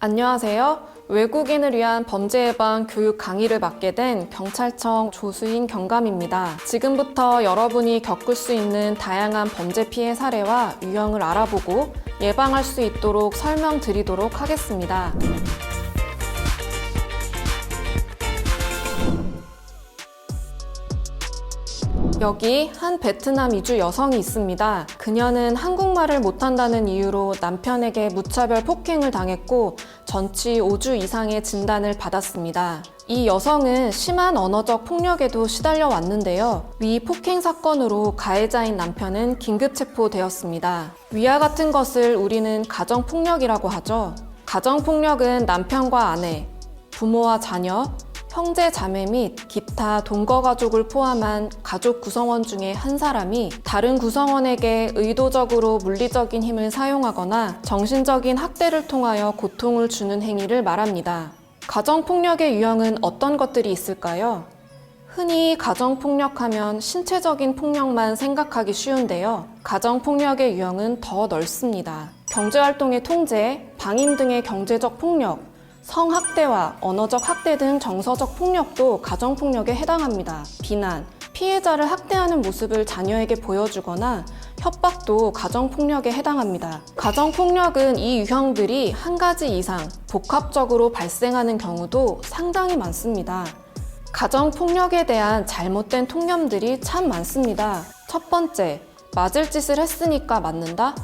안녕하세요. 외국인을 위한 범죄 예방 교육 강의를 맡게 된 경찰청 조수인 경감입니다. 지금부터 여러분이 겪을 수 있는 다양한 범죄 피해 사례와 유형을 알아보고 예방할 수 있도록 설명드리도록 하겠습니다. 여기 한 베트남 이주 여성이 있습니다. 그녀는 한국말을 못한다는 이유로 남편에게 무차별 폭행을 당했고 전치 5주 이상의 진단을 받았습니다. 이 여성은 심한 언어적 폭력에도 시달려 왔는데요. 위 폭행 사건으로 가해자인 남편은 긴급 체포되었습니다. 위와 같은 것을 우리는 가정폭력이라고 하죠. 가정폭력은 남편과 아내, 부모와 자녀, 형제, 자매 및 기타 동거 가족을 포함한 가족 구성원 중에 한 사람이 다른 구성원에게 의도적으로 물리적인 힘을 사용하거나 정신적인 학대를 통하여 고통을 주는 행위를 말합니다. 가정폭력의 유형은 어떤 것들이 있을까요? 흔히 가정폭력하면 신체적인 폭력만 생각하기 쉬운데요. 가정폭력의 유형은 더 넓습니다. 경제활동의 통제, 방임 등의 경제적 폭력, 성학대와 언어적 학대 등 정서적 폭력도 가정폭력에 해당합니다. 비난, 피해자를 학대하는 모습을 자녀에게 보여주거나 협박도 가정폭력에 해당합니다. 가정폭력은 이 유형들이 한 가지 이상 복합적으로 발생하는 경우도 상당히 많습니다. 가정폭력에 대한 잘못된 통념들이 참 많습니다. 첫 번째, 맞을 짓을 했으니까 맞는다?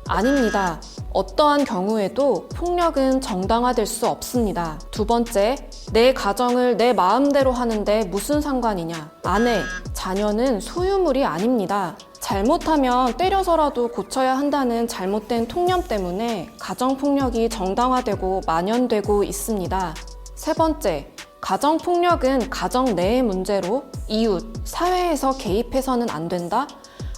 아닙니다. 어떠한 경우에도 폭력은 정당화될 수 없습니다. 두 번째, 내 가정을 내 마음대로 하는데 무슨 상관이냐? 아내, 자녀는 소유물이 아닙니다. 잘못하면 때려서라도 고쳐야 한다는 잘못된 통념 때문에 가정폭력이 정당화되고 만연되고 있습니다. 세 번째, 가정폭력은 가정 내의 문제로 이웃, 사회에서 개입해서는 안 된다?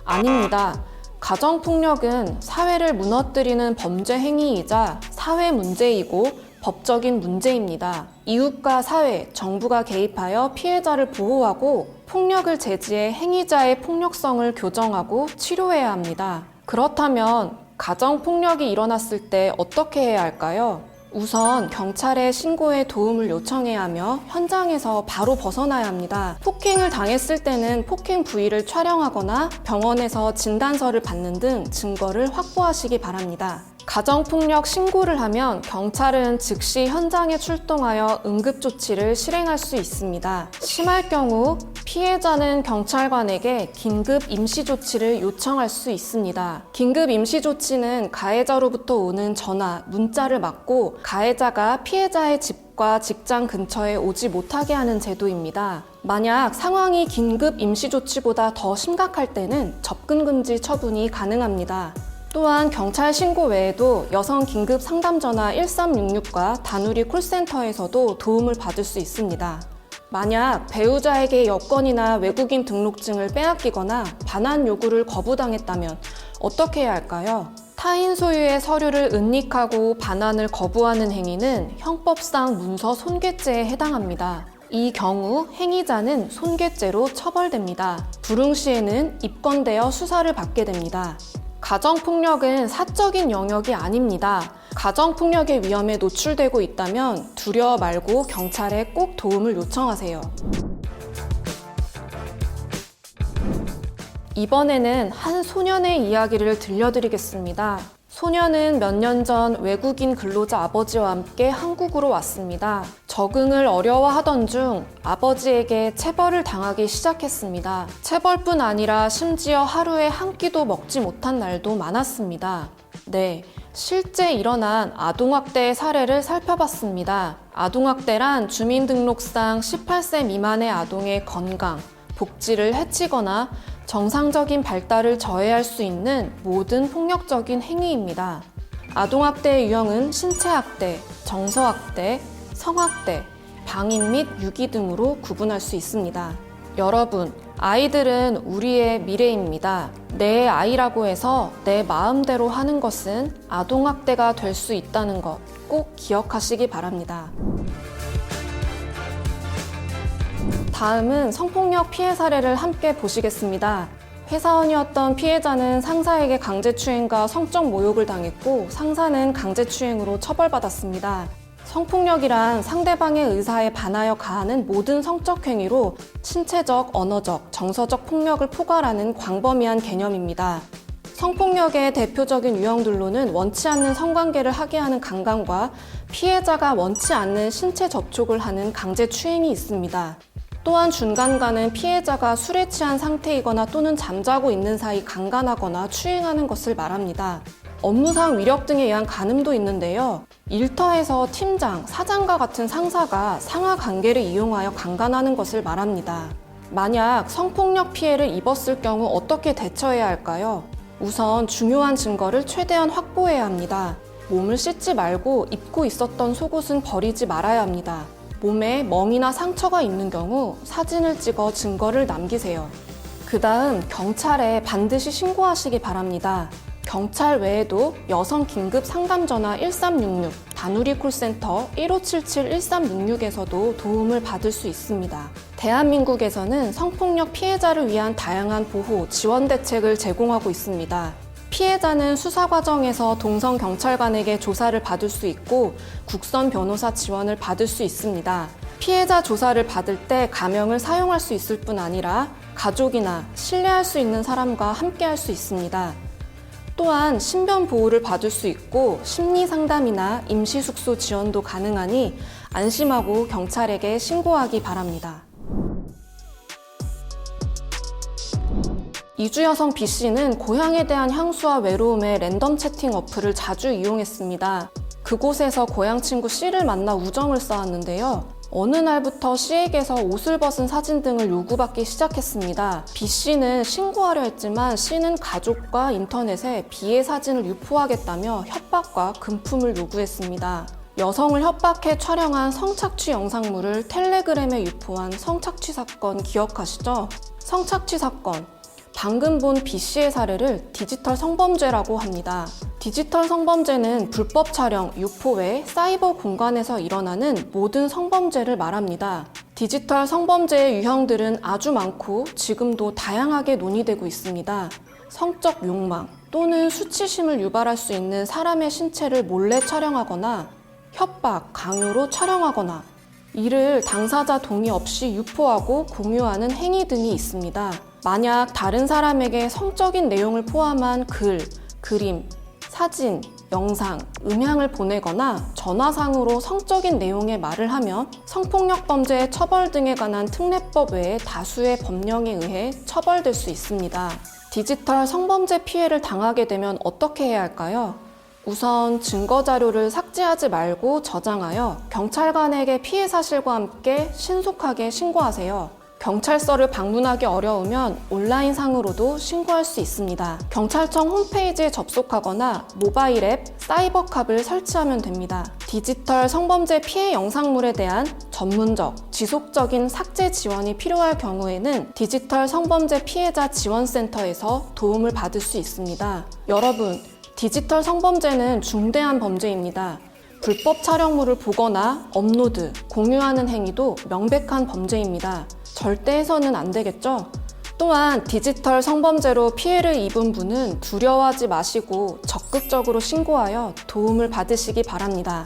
아닙니다. 가정폭력은 사회를 무너뜨리는 범죄 행위이자 사회 문제이고 법적인 문제입니다. 이웃과 사회, 정부가 개입하여 피해자를 보호하고 폭력을 제지해 행위자의 폭력성을 교정하고 치료해야 합니다. 그렇다면 가정폭력이 일어났을 때 어떻게 해야 할까요? 우선 경찰에 신고해 도움을 요청해야 하며 현장에서 바로 벗어나야 합니다. 폭행을 당했을 때는 폭행 부위를 촬영하거나 병원에서 진단서를 받는 등 증거를 확보하시기 바랍니다. 가정폭력 신고를 하면 경찰은 즉시 현장에 출동하여 응급조치를 실행할 수 있습니다. 심할 경우 피해자는 경찰관에게 긴급 임시조치를 요청할 수 있습니다. 긴급 임시조치는 가해자로부터 오는 전화, 문자를 막고 가해자가 피해자의 집과 직장 근처에 오지 못하게 하는 제도입니다. 만약 상황이 긴급 임시조치보다 더 심각할 때는 접근금지 처분이 가능합니다. 또한 경찰 신고 외에도 여성 긴급 상담 전화 1366과 다누리 콜센터에서도 도움을 받을 수 있습니다. 만약 배우자에게 여권이나 외국인 등록증을 빼앗기거나 반환 요구를 거부당했다면 어떻게 해야 할까요? 타인 소유의 서류를 은닉하고 반환을 거부하는 행위는 형법상 문서 손괴죄에 해당합니다. 이 경우 행위자는 손괴죄로 처벌됩니다. 불응 시에는 입건되어 수사를 받게 됩니다. 가정폭력은 사적인 영역이 아닙니다. 가정폭력의 위험에 노출되고 있다면 두려워 말고 경찰에 꼭 도움을 요청하세요. 이번에는 한 소년의 이야기를 들려드리겠습니다. 소년은 몇 년 전 외국인 근로자 아버지와 함께 한국으로 왔습니다. 적응을 어려워하던 중 아버지에게 체벌을 당하기 시작했습니다. 체벌뿐 아니라 심지어 하루에 한 끼도 먹지 못한 날도 많았습니다. 네, 실제 일어난 아동학대의 사례를 살펴봤습니다. 아동학대란 주민등록상 18세 미만의 아동의 건강, 복지를 해치거나 정상적인 발달을 저해할 수 있는 모든 폭력적인 행위입니다. 아동학대의 유형은 신체학대, 정서학대, 성학대, 방임 및 유기 등으로 구분할 수 있습니다. 여러분, 아이들은 우리의 미래입니다. 내 아이라고 해서 내 마음대로 하는 것은 아동학대가 될 수 있다는 것 꼭 기억하시기 바랍니다. 다음은 성폭력 피해 사례를 함께 보시겠습니다. 회사원이었던 피해자는 상사에게 강제추행과 성적 모욕을 당했고 상사는 강제추행으로 처벌받았습니다. 성폭력이란 상대방의 의사에 반하여 가하는 모든 성적 행위로 신체적, 언어적, 정서적 폭력을 포괄하는 광범위한 개념입니다. 성폭력의 대표적인 유형들로는 원치 않는 성관계를 하게 하는 강간과 피해자가 원치 않는 신체 접촉을 하는 강제추행이 있습니다. 또한 준강간은 피해자가 술에 취한 상태이거나 또는 잠자고 있는 사이 강간하거나 추행하는 것을 말합니다. 업무상 위력 등에 의한 간음도 있는데요. 일터에서 팀장, 사장과 같은 상사가 상하 관계를 이용하여 강간하는 것을 말합니다. 만약 성폭력 피해를 입었을 경우 어떻게 대처해야 할까요? 우선 중요한 증거를 최대한 확보해야 합니다. 몸을 씻지 말고 입고 있었던 속옷은 버리지 말아야 합니다. 몸에 멍이나 상처가 있는 경우 사진을 찍어 증거를 남기세요. 그 다음 경찰에 반드시 신고하시기 바랍니다. 경찰 외에도 여성 긴급 상담 전화 1366, 다누리 콜센터 1577-1366에서도 도움을 받을 수 있습니다. 대한민국에서는 성폭력 피해자를 위한 다양한 보호, 지원 대책을 제공하고 있습니다. 피해자는 수사 과정에서 동성 경찰관에게 조사를 받을 수 있고 국선 변호사 지원을 받을 수 있습니다. 피해자 조사를 받을 때 가명을 사용할 수 있을 뿐 아니라 가족이나 신뢰할 수 있는 사람과 함께 할 수 있습니다. 또한 신변 보호를 받을 수 있고 심리 상담이나 임시 숙소 지원도 가능하니 안심하고 경찰에게 신고하기 바랍니다. 이주 여성 B씨는 고향에 대한 향수와 외로움에 랜덤 채팅 어플을 자주 이용했습니다. 그곳에서 고향 친구 C를 만나 우정을 쌓았는데요. 어느 날부터 C에게서 옷을 벗은 사진 등을 요구받기 시작했습니다. B씨는 신고하려 했지만 C는 가족과 인터넷에 B의 사진을 유포하겠다며 협박과 금품을 요구했습니다. 여성을 협박해 촬영한 성착취 영상물을 텔레그램에 유포한 성착취 사건 기억하시죠? 성착취 사건. 방금 본 B씨의 사례를 디지털 성범죄라고 합니다. 디지털 성범죄는 불법 촬영, 유포 외 사이버 공간에서 일어나는 모든 성범죄를 말합니다. 디지털 성범죄의 유형들은 아주 많고 지금도 다양하게 논의되고 있습니다. 성적 욕망 또는 수치심을 유발할 수 있는 사람의 신체를 몰래 촬영하거나 협박, 강요로 촬영하거나 이를 당사자 동의 없이 유포하고 공유하는 행위 등이 있습니다. 만약 다른 사람에게 성적인 내용을 포함한 글, 그림, 사진, 영상, 음향을 보내거나 전화상으로 성적인 내용의 말을 하면 성폭력 범죄의 처벌 등에 관한 특례법 외에 다수의 법령에 의해 처벌될 수 있습니다. 디지털 성범죄 피해를 당하게 되면 어떻게 해야 할까요? 우선 증거 자료를 삭제하지 말고 저장하여 경찰관에게 피해 사실과 함께 신속하게 신고하세요. 경찰서를 방문하기 어려우면 온라인상으로도 신고할 수 있습니다. 경찰청 홈페이지에 접속하거나 모바일 앱 사이버캅을 설치하면 됩니다. 디지털 성범죄 피해 영상물에 대한 전문적, 지속적인 삭제 지원이 필요할 경우에는 디지털 성범죄 피해자 지원센터에서 도움을 받을 수 있습니다. 여러분, 디지털 성범죄는 중대한 범죄입니다. 불법 촬영물을 보거나 업로드, 공유하는 행위도 명백한 범죄입니다. 절대 해서는 안 되겠죠? 또한 디지털 성범죄로 피해를 입은 분은 두려워하지 마시고 적극적으로 신고하여 도움을 받으시기 바랍니다.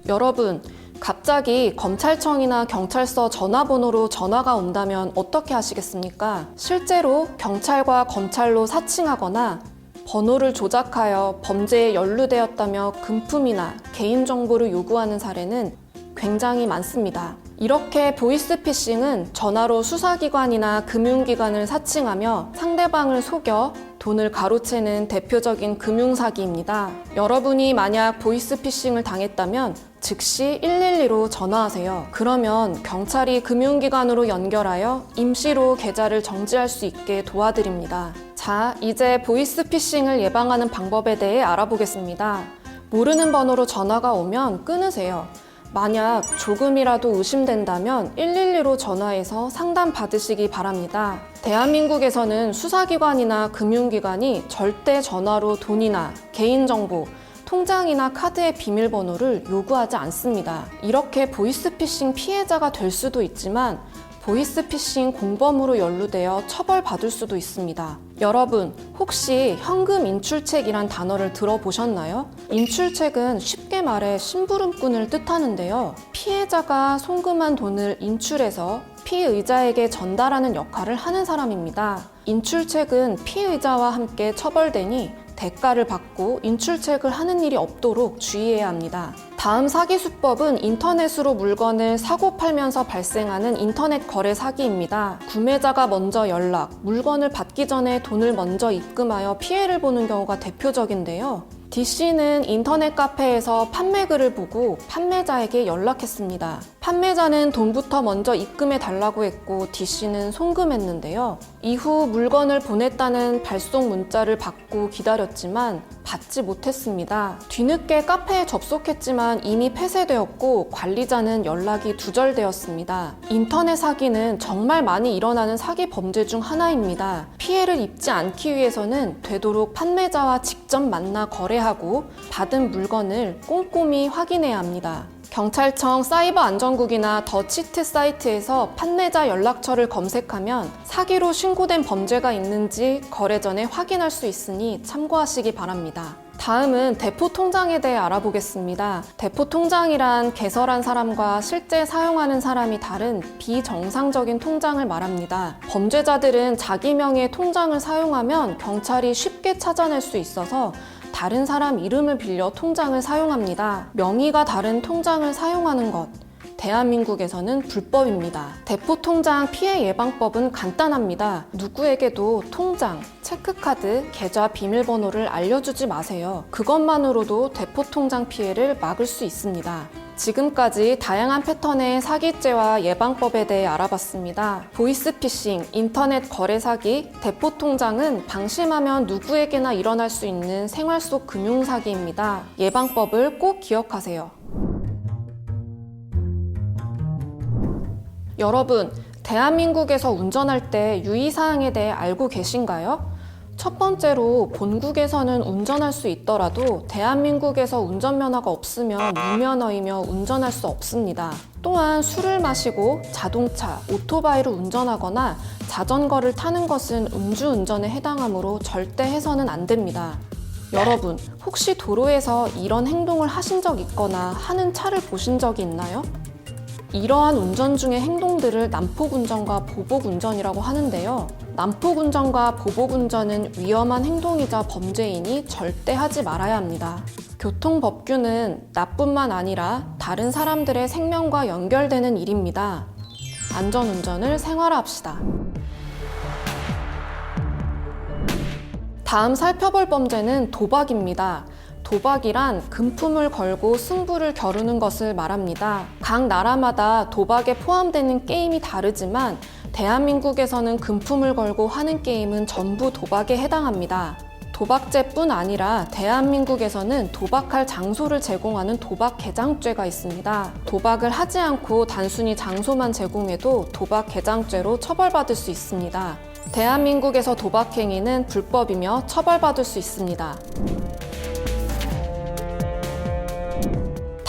여러분, 갑자기 검찰청이나 경찰서 전화번호로 전화가 온다면 어떻게 하시겠습니까? 실제로 경찰과 검찰로 사칭하거나 번호를 조작하여 범죄에 연루되었다며 금품이나 개인정보를 요구하는 사례는 굉장히 많습니다. 이렇게 보이스피싱은 전화로 수사기관이나 금융기관을 사칭하며 상대방을 속여 돈을 가로채는 대표적인 금융사기입니다. 여러분이 만약 보이스피싱을 당했다면 즉시 112로 전화하세요. 그러면 경찰이 금융기관으로 연결하여 임시로 계좌를 정지할 수 있게 도와드립니다. 자, 이제 보이스피싱을 예방하는 방법에 대해 알아보겠습니다. 모르는 번호로 전화가 오면 끊으세요. 만약 조금이라도 의심된다면 112로 전화해서 상담 받으시기 바랍니다. 대한민국에서는 수사기관이나 금융기관이 절대 전화로 돈이나 개인정보, 통장이나 카드의 비밀번호를 요구하지 않습니다. 이렇게 보이스피싱 피해자가 될 수도 있지만 보이스피싱 공범으로 연루되어 처벌받을 수도 있습니다. 여러분, 혹시 현금 인출책이란 단어를 들어보셨나요? 인출책은 쉽게 말해 심부름꾼을 뜻하는데요. 피해자가 송금한 돈을 인출해서 피의자에게 전달하는 역할을 하는 사람입니다. 인출책은 피의자와 함께 처벌되니 대가를 받고 인출책을 하는 일이 없도록 주의해야 합니다. 다음 사기 수법은 인터넷으로 물건을 사고 팔면서 발생하는 인터넷 거래 사기입니다. 구매자가 먼저 연락, 물건을 받기 전에 돈을 먼저 입금하여 피해를 보는 경우가 대표적인데요. D씨는 인터넷 카페에서 판매글을 보고 판매자에게 연락했습니다. 판매자는 돈부터 먼저 입금해 달라고 했고 D씨는 송금했는데요. 이후 물건을 보냈다는 발송 문자를 받고 기다렸지만 받지 못했습니다. 뒤늦게 카페에 접속했지만 이미 폐쇄되었고 관리자는 연락이 두절되었습니다. 인터넷 사기는 정말 많이 일어나는 사기 범죄 중 하나입니다. 피해를 입지 않기 위해서는 되도록 판매자와 직접 만나 거래하고 받은 물건을 꼼꼼히 확인해야 합니다. 경찰청 사이버안전국이나 더 치트 사이트에서 판매자 연락처를 검색하면 사기로 신고된 범죄가 있는지 거래 전에 확인할 수 있으니 참고하시기 바랍니다. 다음은 대포 통장에 대해 알아보겠습니다. 대포 통장이란 개설한 사람과 실제 사용하는 사람이 다른 비정상적인 통장을 말합니다. 범죄자들은 자기 명의의 통장을 사용하면 경찰이 쉽게 찾아낼 수 있어서 다른 사람 이름을 빌려 통장을 사용합니다. 명의가 다른 통장을 사용하는 것, 대한민국에서는 불법입니다. 대포통장 피해 예방법은 간단합니다. 누구에게도 통장, 체크카드, 계좌 비밀번호를 알려주지 마세요. 그것만으로도 대포통장 피해를 막을 수 있습니다. 지금까지 다양한 패턴의 사기죄와 예방법에 대해 알아봤습니다. 보이스피싱, 인터넷 거래 사기, 대포통장은 방심하면 누구에게나 일어날 수 있는 생활 속 금융사기입니다. 예방법을 꼭 기억하세요. 여러분, 대한민국에서 운전할 때 유의사항에 대해 알고 계신가요? 첫 번째로 본국에서는 운전할 수 있더라도 대한민국에서 운전면허가 없으면 무면허이며 운전할 수 없습니다. 또한 술을 마시고 자동차, 오토바이를 운전하거나 자전거를 타는 것은 음주운전에 해당하므로 절대 해서는 안 됩니다. 여러분, 혹시 도로에서 이런 행동을 하신 적 있거나 하는 차를 보신 적이 있나요? 이러한 운전 중의 행동들을 난폭운전과 보복운전이라고 하는데요. 난폭운전과 보복운전은 위험한 행동이자 범죄이니 절대 하지 말아야 합니다. 교통법규는 나뿐만 아니라 다른 사람들의 생명과 연결되는 일입니다. 안전운전을 생활화합시다. 다음 살펴볼 범죄는 도박입니다. 도박이란 금품을 걸고 승부를 겨루는 것을 말합니다. 각 나라마다 도박에 포함되는 게임이 다르지만 대한민국에서는 금품을 걸고 하는 게임은 전부 도박에 해당합니다. 도박죄뿐 아니라 대한민국에서는 도박할 장소를 제공하는 도박 개장죄가 있습니다. 도박을 하지 않고 단순히 장소만 제공해도 도박 개장죄로 처벌받을 수 있습니다. 대한민국에서 도박 행위는 불법이며 처벌받을 수 있습니다.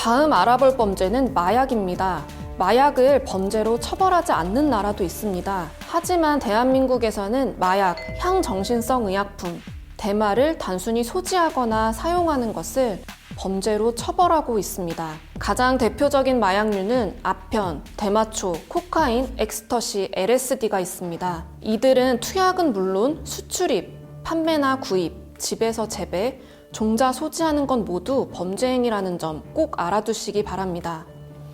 다음 알아볼 범죄는 마약입니다. 마약을 범죄로 처벌하지 않는 나라도 있습니다. 하지만 대한민국에서는 마약, 향정신성 의약품, 대마를 단순히 소지하거나 사용하는 것을 범죄로 처벌하고 있습니다. 가장 대표적인 마약류는 아편, 대마초, 코카인, 엑스터시, LSD가 있습니다. 이들은 투약은 물론 수출입, 판매나 구입, 집에서 재배, 종자 소지하는 건 모두 범죄 행위라는 점 꼭 알아두시기 바랍니다.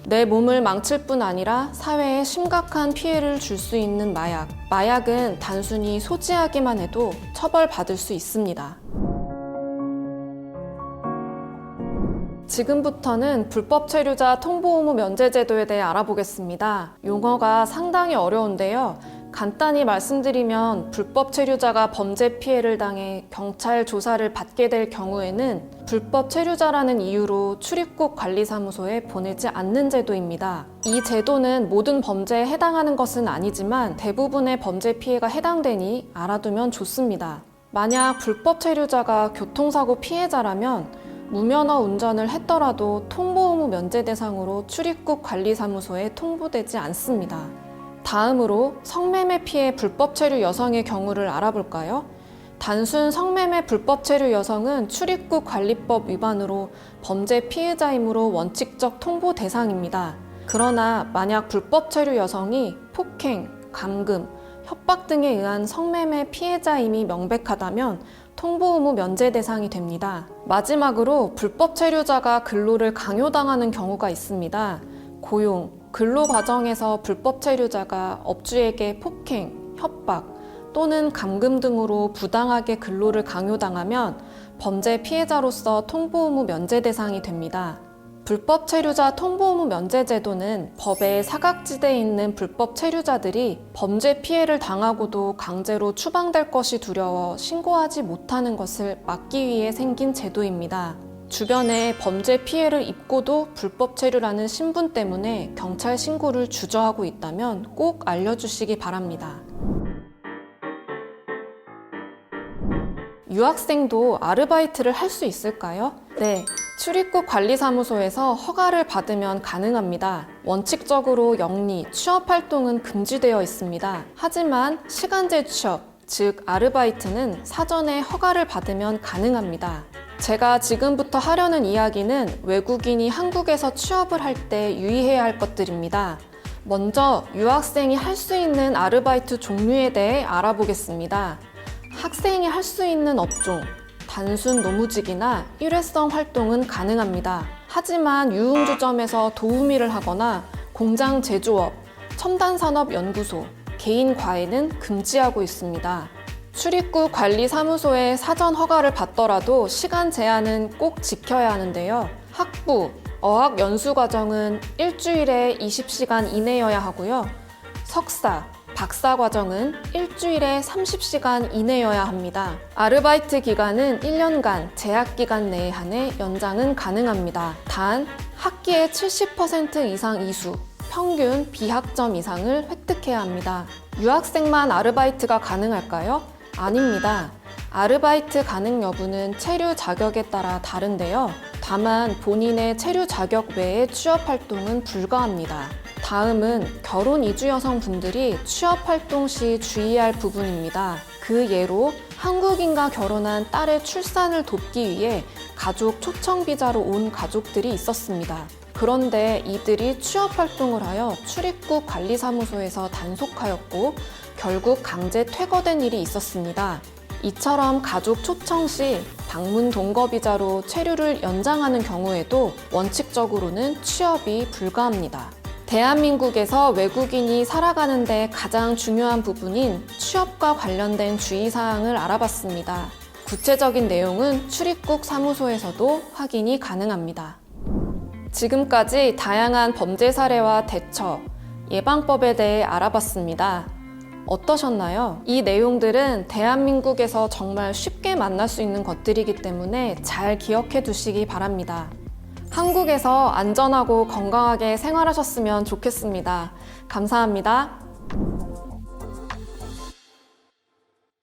내 몸을 망칠 뿐 아니라 사회에 심각한 피해를 줄 수 있는 마약. 마약은 단순히 소지하기만 해도 처벌받을 수 있습니다. 지금부터는 불법 체류자 통보 의무 면제 제도에 대해 알아보겠습니다. 용어가 상당히 어려운데요. 간단히 말씀드리면 불법 체류자가 범죄 피해를 당해 경찰 조사를 받게 될 경우에는 불법 체류자라는 이유로 출입국 관리사무소에 보내지 않는 제도입니다. 이 제도는 모든 범죄에 해당하는 것은 아니지만 대부분의 범죄 피해가 해당되니 알아두면 좋습니다. 만약 불법 체류자가 교통사고 피해자라면 무면허 운전을 했더라도 통보 의무 면제 대상으로 출입국 관리사무소에 통보되지 않습니다. 다음으로 성매매 피해 불법 체류 여성의 경우를 알아볼까요? 단순 성매매 불법 체류 여성은 출입국 관리법 위반으로 범죄 피해자이므로 원칙적 통보 대상입니다. 그러나 만약 불법 체류 여성이 폭행, 감금, 협박 등에 의한 성매매 피해자임이 명백하다면 통보 의무 면제 대상이 됩니다. 마지막으로 불법 체류자가 근로를 강요당하는 경우가 있습니다. 고용, 근로 과정에서 불법 체류자가 업주에게 폭행, 협박 또는 감금 등으로 부당하게 근로를 강요당하면 범죄 피해자로서 통보 의무 면제 대상이 됩니다. 불법 체류자 통보 의무 면제 제도는 법의 사각지대에 있는 불법 체류자들이 범죄 피해를 당하고도 강제로 추방될 것이 두려워 신고하지 못하는 것을 막기 위해 생긴 제도입니다. 주변에 범죄 피해를 입고도 불법 체류라는 신분 때문에 경찰 신고를 주저하고 있다면 꼭 알려주시기 바랍니다. 유학생도 아르바이트를 할 수 있을까요? 네, 출입국 관리사무소에서 허가를 받으면 가능합니다. 원칙적으로 영리, 취업 활동은 금지되어 있습니다. 하지만 시간제 취업, 즉 아르바이트는 사전에 허가를 받으면 가능합니다. 제가 지금부터 하려는 이야기는 외국인이 한국에서 취업을 할 때 유의해야 할 것들입니다. 먼저 유학생이 할 수 있는 아르바이트 종류에 대해 알아보겠습니다. 학생이 할 수 있는 업종, 단순 노무직이나 일회성 활동은 가능합니다. 하지만 유흥주점에서 도우미를 하거나 공장 제조업, 첨단산업연구소, 개인 과외는 금지하고 있습니다. 출입국 관리사무소에 사전 허가를 받더라도 시간 제한은 꼭 지켜야 하는데요. 학부, 어학 연수 과정은 일주일에 20시간 이내여야 하고요. 석사, 박사 과정은 일주일에 30시간 이내여야 합니다. 아르바이트 기간은 1년간 제약 기간 내에 한해 연장은 가능합니다. 단 학기에 70% 이상 이수, 평균 B학점 이상을 획득해야 합니다. 유학생만 아르바이트가 가능할까요? 아닙니다. 아르바이트 가능 여부는 체류 자격에 따라 다른데요. 다만 본인의 체류 자격 외의 취업 활동은 불가합니다. 다음은 결혼 이주 여성분들이 취업 활동 시 주의할 부분입니다. 그 예로 한국인과 결혼한 딸의 출산을 돕기 위해 가족 초청 비자로 온 가족들이 있었습니다. 그런데 이들이 취업 활동을 하여 출입국 관리사무소에서 단속하였고 결국 강제 퇴거된 일이 있었습니다. 이처럼 가족 초청 시 방문 동거 비자로 체류를 연장하는 경우에도 원칙적으로는 취업이 불가합니다. 대한민국에서 외국인이 살아가는 데 가장 중요한 부분인 취업과 관련된 주의사항을 알아봤습니다. 구체적인 내용은 출입국 사무소에서도 확인이 가능합니다. 지금까지 다양한 범죄 사례와 대처, 예방법에 대해 알아봤습니다. 어떠셨나요? 이 내용들은 대한민국에서 정말 쉽게 만날 수 있는 것들이기 때문에 잘 기억해 두시기 바랍니다. 한국에서 안전하고 건강하게 생활하셨으면 좋겠습니다. 감사합니다.